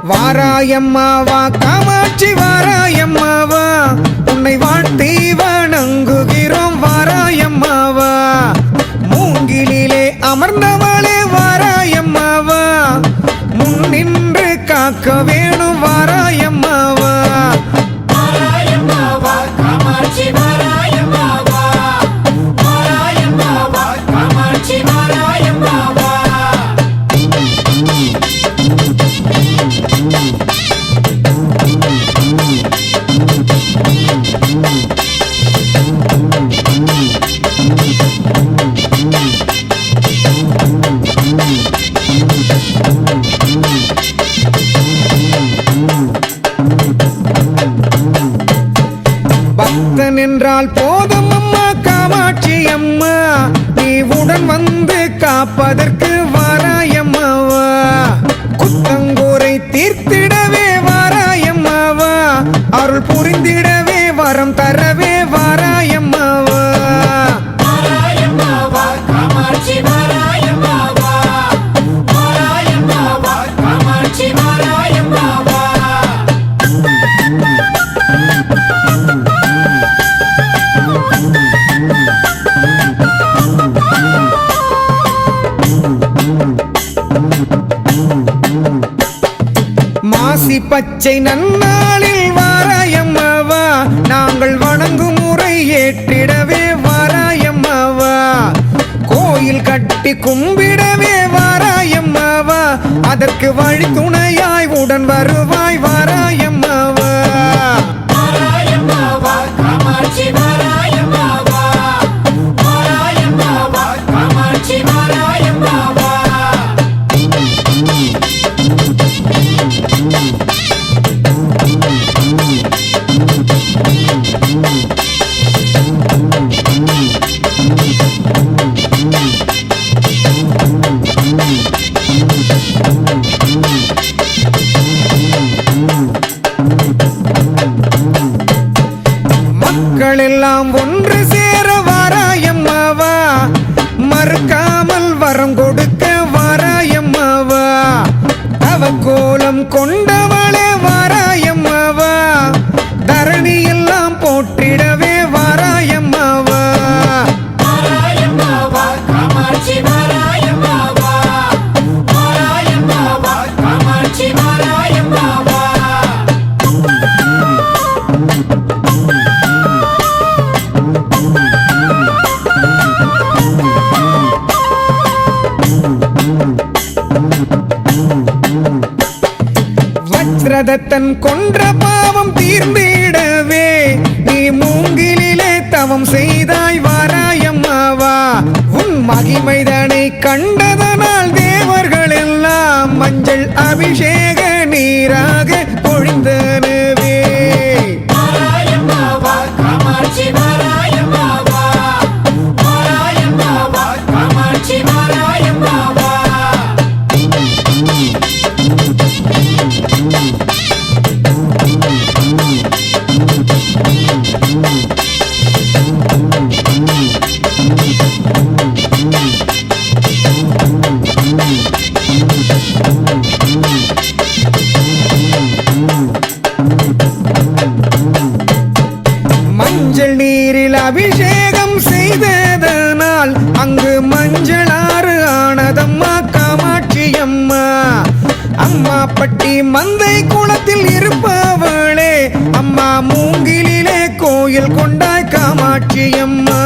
வாராயம்மாவா காமாட்சி வாராயம்மாவா உன்னை வாழ்த்தி வணங்குகிறோம் வாராயம்மாவா மூங்கிலே அமர்ந்தவளே வாராயம்மாவா முன்னின்று காக்க வேணும் வாராயம்மாவா வாராயம்மாவா காமாட்சி வாராயம்மாவா வாராயம்மாவா காமாட்சி வாராயம்மாவா பக்தன் என்றால் போதும் அம்மா காமாட்சி அம்மா நீ உடன் வந்து காப்பதற்கு வாராயம்மாவா குத்தங்கூரை தீர்த்திடவே வாராயம்மாவா அருள் புரிந்திடவே வரம் தரவே வாராயம்மாவா வாராயம்மாவா காமாட்சி வாராயம்மாவா வாராயம்மாவா காமாட்சி வாராயம்மாவா மாசி பச்சை நன்னாளில் வாராயம்மாவா நாங்கள் வணங்கும் முறை ஏற்றிடவே வாராயம்மாவா கோயில் கட்டி கும்பிடவே வாராயம்மாவா அதற்கு வழி துணையாய் உடன் வருவாய் வாராயம்மாவா வாராயம்மாவா காமாட்சி வாராயம்மாவா வாராயம்மாவா காமாட்சி வாராயம்மாவா மக்கள் எல்லாம் ஒன்று சேர வாராயம்மாவா மறுக்காமல் வரம் கொடுக்க வாராயம்மாவா அவகோலம் கொண்டவளே வாராயம்மாவா தரணி எல்லாம் போற்றிடவே வாராயம்மாவா வாராயம்மாவா காமாட்சி வாராயம்மாவா வாராயம்மாவா காமாட்சி வாராயம்மாவா வஜ்ரதத்தன் கொன்ற பாவம் தீர்ந்திடவே நீ மூங்கிலே தவம் செய்தாய் வாராயம்மாவா உன் மகிமைதனை கண்டதனால் தேவர்கள் எல்லாம் மஞ்சள் அபிஷேக நீராக பொழிந்தனவே வாராயம்மாவா காமாட்சி வாராயம்மாவா வாராயம்மாவா காமாட்சி வாராயம்மாவா மஞ்சள் நீரில் அபிஷேகம் செய்ததனால் அங்கு மஞ்சளாறு ஆனதம்மா காமாட்சி அம்மா அம்மா பட்டி மந்தை குளத்தில் இருப்பவளே அம்மா மூங்கிலே கோயில் கொண்டாய் காமாட்சி அம்மா